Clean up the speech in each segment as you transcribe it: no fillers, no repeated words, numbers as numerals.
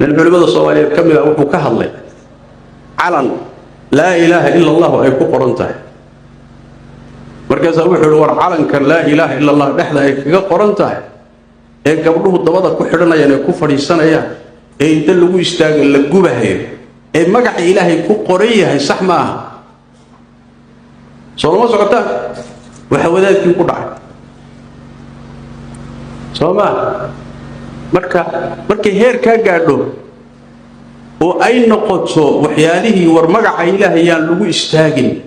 من العلماء الصوماليين كم يوحوا كهالله علن لا إله إلا الله أي قرنته مركز أبوح الور علن كان لا إله إلا الله نحن أي قرنته أي قبله الضباط كحرنا يعني كفر السنة يعني أي دلوا يستاجل للجوبة هي أي مجع إلهي كقرية هي صح معها صار ما سقطه وحوذات يقول صار ما marka heer ka gaadho oo ay noqoto waxyaalihi war magaca Ilaahay yaan lagu istaagin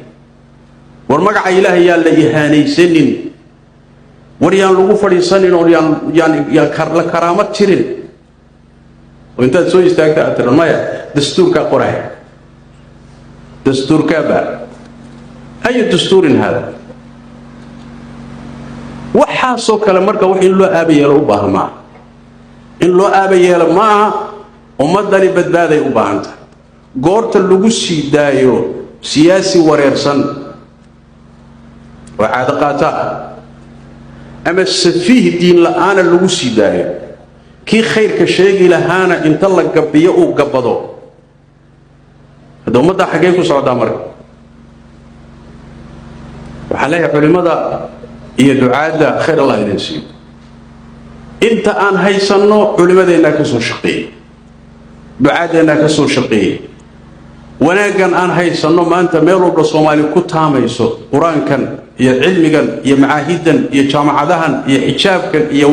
war magaca Ilaahay yaan la ihaanaysanin war yaan lagu fadhiisanin oo yaan karla karaamad tirin oo inta soo istaagta atirmaya dastuurka qoray dastuurka ba ay dastuurin hada waxa soo kala marka wax in loo aabayeelo u baahmaa in loo aabayeelo maaha ummadani badbaaday u baahanta goorta lagu sii daayo siyaasi wareersan oo caad qaata ama safiih diin la'aana lagu sii daayo kii khayrka sheegi lahaana inta la gabiyo uu gabado hada ummadda xagee ku socdaa marka waxa leeyahay culimada iyo ducaada khayr Allah idin siiyo انت ان هيسنو علمادينا كسو شقيه دعادينا كسو شقيه وناغان ان هيسنو ما انت ميل ودا سومالي ku taamayso quraankan iyo cilmigan iyo macaahiddan iyo jaamacadahan iyo xijaabkan iyo